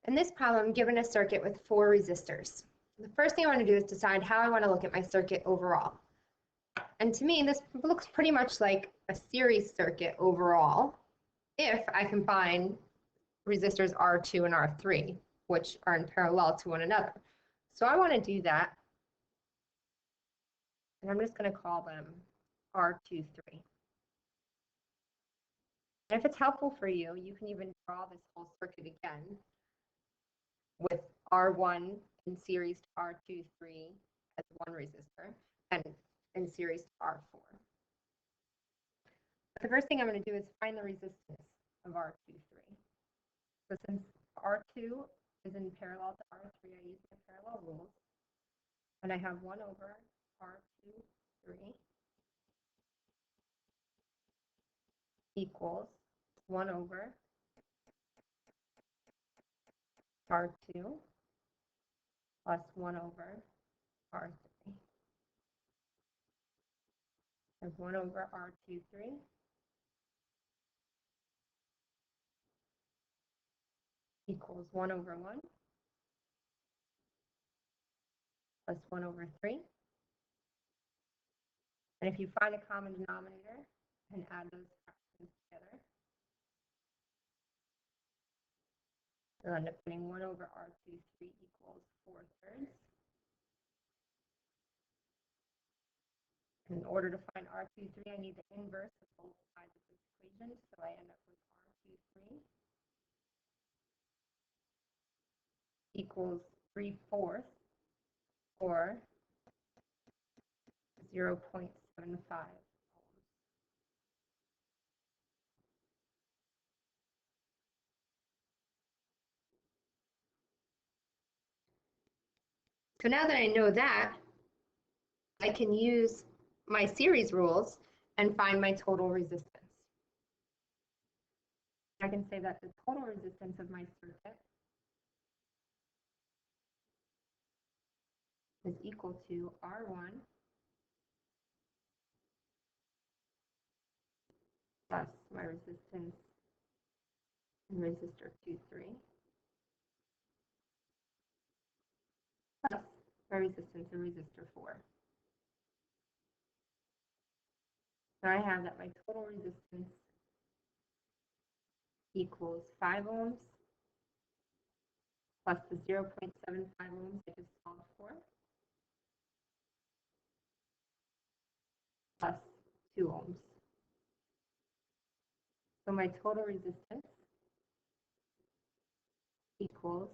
In this problem, I'm given a circuit with 4 resistors. The first thing I want to do is decide how I want to look at my circuit overall. And to me, this looks pretty much like a series circuit overall if I combine resistors R2 and R3, which are in parallel to one another. So I want to do that. And I'm just going to call them R2, 3. And if it's helpful for you, you can even draw this whole circuit again with R1 in series to R2, 3 as one resistor and in series to R4. But the first thing I'm going to do is find the resistance of R2, 3. So since R2 is in parallel to R3, I use my parallel rules. And I have 1 over R2, 3 equals 1 over R2 plus 1 over R3. And 1 over R2, 3 equals 1 over 1 plus 1 over 3. And if you find a common denominator and add those fractions together, you'll end up getting 1 over R2, 3 equals 4/3. In order to find R2, 3, I need the inverse of both sides of this equation, so I end up with R2, 3 equals 3/4 or 0.75 ohms. So now that I know that, I can use my series rules and find my total resistance. I can say that the total resistance of my circuit is equal to R1 plus my resistance in resistor 2, 3 plus my resistance in resistor 4. So I have that my total resistance equals 5 ohms plus the 0.75 ohms I just solved for, plus 2 ohms. So my total resistance equals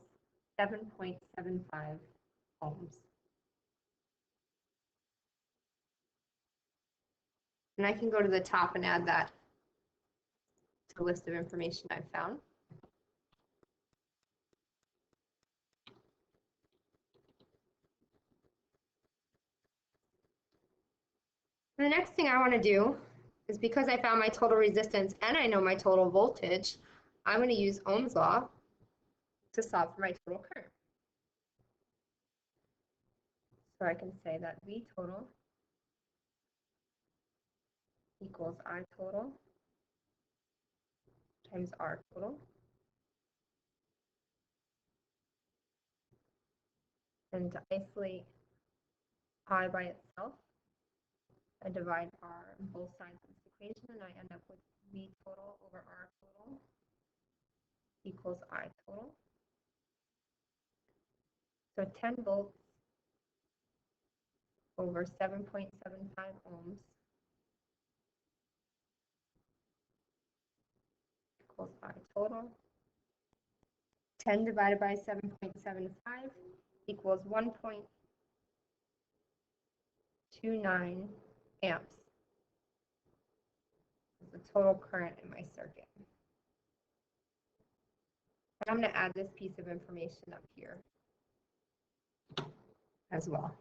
7.75 ohms. And I can go to the top and add that to the list of information I've found. And the next thing I want to do is, because I found my total resistance and I know my total voltage, I'm going to use Ohm's law to solve for my total current. So I can say that V total equals I total times R total. And to isolate I by itself, I divide R on both sides of this equation, and I end up with V total over R total equals I total. So 10 volts over 7.75 ohms equals I total. 10 divided by 7.75 equals 1.29 amps. Is the total current in my circuit. And I'm going to add this piece of information up here as well.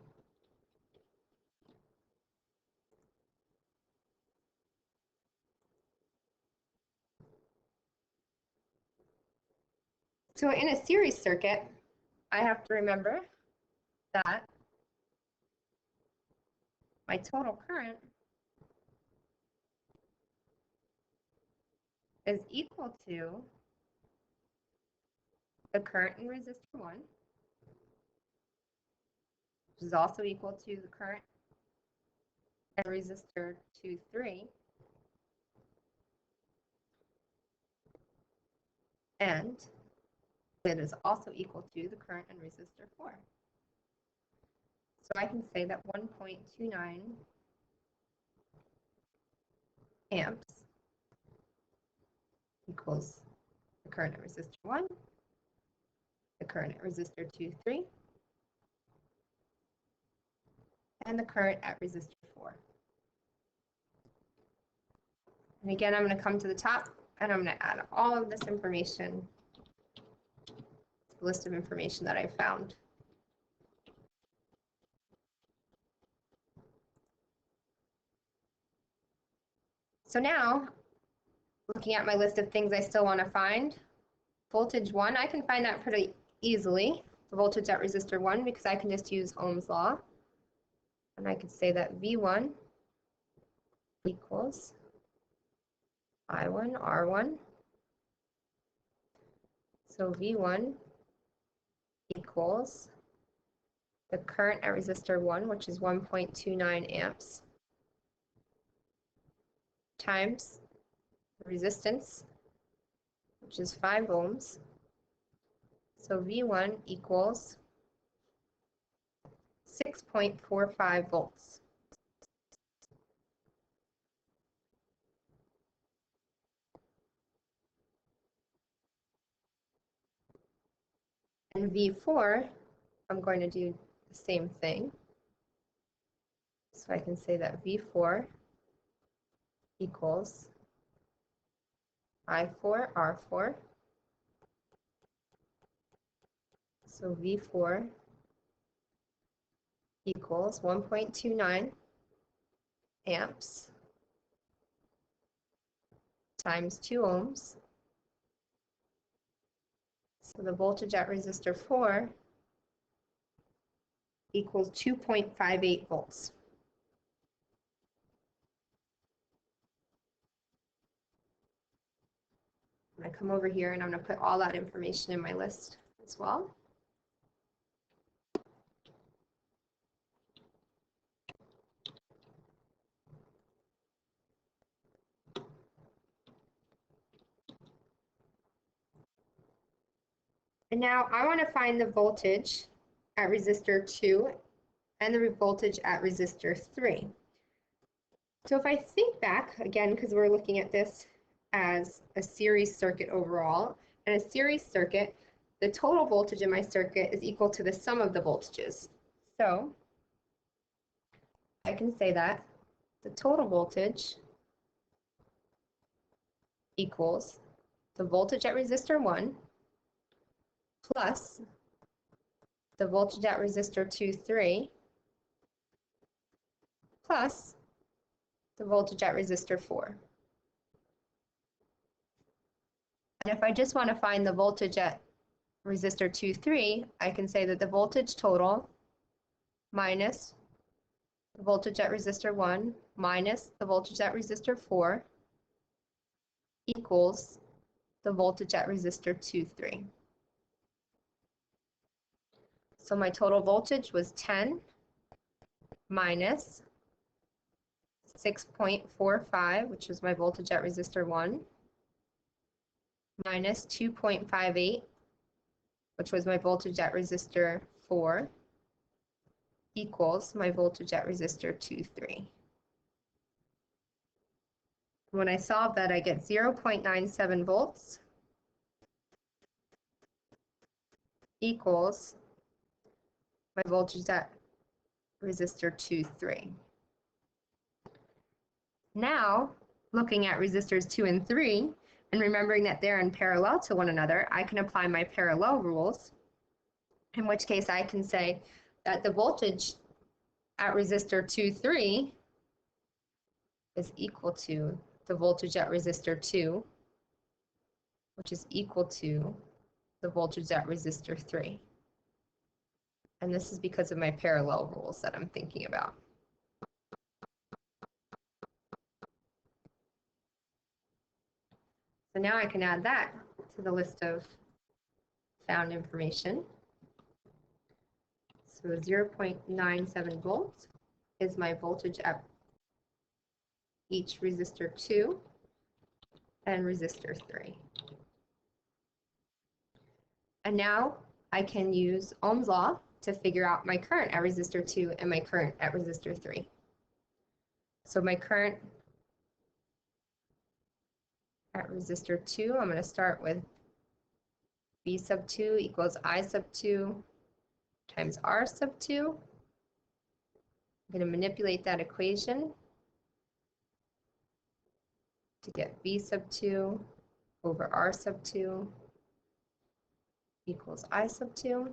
So in a series circuit, I have to remember that my total current is equal to the current in resistor 1, which is also equal to the current in resistor 2, 3, and it is also equal to the current in resistor 4. So I can say that 1.29 amps equals the current at resistor 1, the current at resistor 2, 3, and the current at resistor 4. And again, I'm going to come to the top and I'm going to add all of this information, the list of information that I found. So now, looking at my list of things I still want to find, voltage 1, I can find that pretty easily, the voltage at resistor 1, because I can just use Ohm's law. And I could say that V1 equals I1 R1. So V1 equals the current at resistor 1, which is 1.29 amps, times the resistance, which is 5 ohms. So V1 equals 6.45 volts. And V4, I'm going to do the same thing. So I can say that V4 equals I4 R4. So V4 equals 1.29 amps times 2 ohms. So the voltage at resistor 4 equals 2.58 volts. I'm going to come over here and I'm going to put all that information in my list as well. And now I want to find the voltage at resistor 2 and the voltage at resistor 3. So if I think back, again, because we're looking at this as a series circuit overall, and a series circuit, the total voltage in my circuit is equal to the sum of the voltages. So I can say that the total voltage equals the voltage at resistor 1 plus the voltage at resistor 2, 3 plus the voltage at resistor 4. And if I just want to find the voltage at resistor 2, 3, I can say that the voltage total minus the voltage at resistor 1 minus the voltage at resistor 4 equals the voltage at resistor 2, 3. So my total voltage was 10 minus 6.45, which is my voltage at resistor 1, minus 2.58, which was my voltage at resistor 4, equals my voltage at resistor 2, 3. When I solve that, I get 0.97 volts equals my voltage at resistor 2, 3. Now, looking at resistors 2 and 3, and remembering that they're in parallel to one another, I can apply my parallel rules, in which case I can say that the voltage at resistor 2, 3 is equal to the voltage at resistor 2, which is equal to the voltage at resistor 3. And this is because of my parallel rules that I'm thinking about. So now I can add that to the list of found information. So 0.97 volts is my voltage at each resistor 2 and resistor 3. And now I can use Ohm's law to figure out my current at resistor 2 and my current at resistor 3. So my current at resistor 2, I'm going to start with V sub 2 equals I sub 2 times R sub 2. I'm going to manipulate that equation to get V sub 2 over R sub 2 equals I sub 2.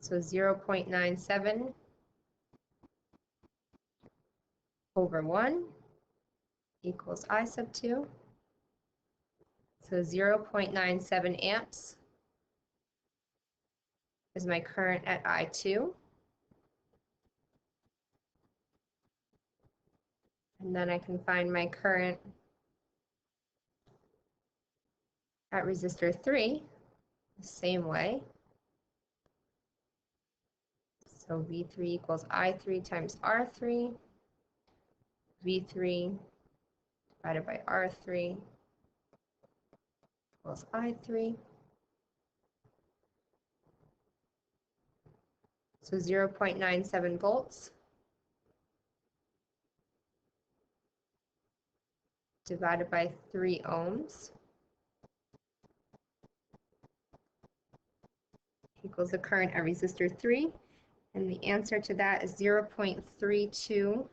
So 0.97 over 1 equals I sub 2. So 0.97 amps is my current at I2. And then I can find my current at resistor 3 the same way. So V3 equals I3 times R3. V3 divided by R3 equals I3. So 0.97 volts divided by 3 ohms equals the current at resistor 3. And the answer to that is 0.32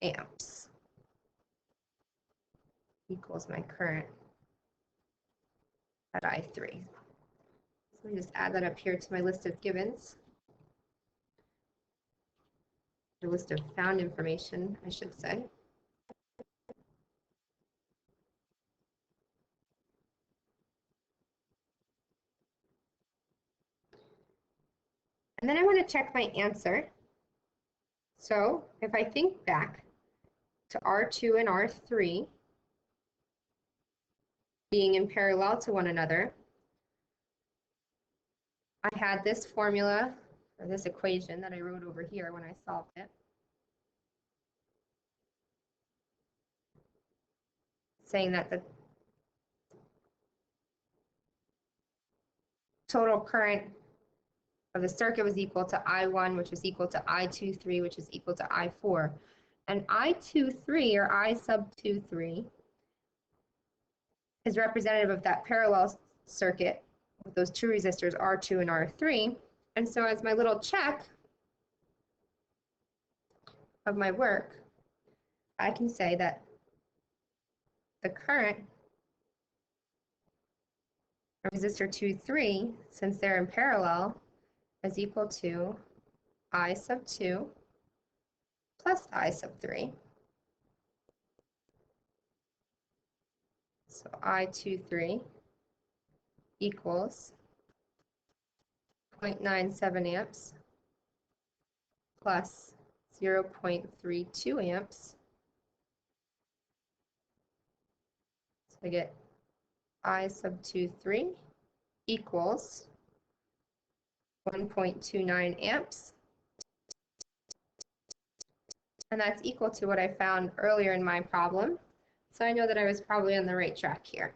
amps equals my current at I3. So let me just add that up here to my list of givens. The list of found information, I should say. And then I want to check my answer. So if I think back to R2 and R3 being in parallel to one another, I had this formula, or this equation that I wrote over here when I solved it, saying that the total current of the circuit was equal to I1, which was equal to I23, which is equal to I4. And I23, or I sub 23, is representative of that parallel circuit with those two resistors, R2 and R3. And so as my little check of my work, I can say that the current of resistor 2, 3, since they're in parallel, is equal to I sub 2 plus I sub 3. So I23 equals 0.97 amps plus 0.32 amps. So I get I sub 23 equals 1.29 amps. And that's equal to what I found earlier in my problem. So I know that I was probably on the right track here.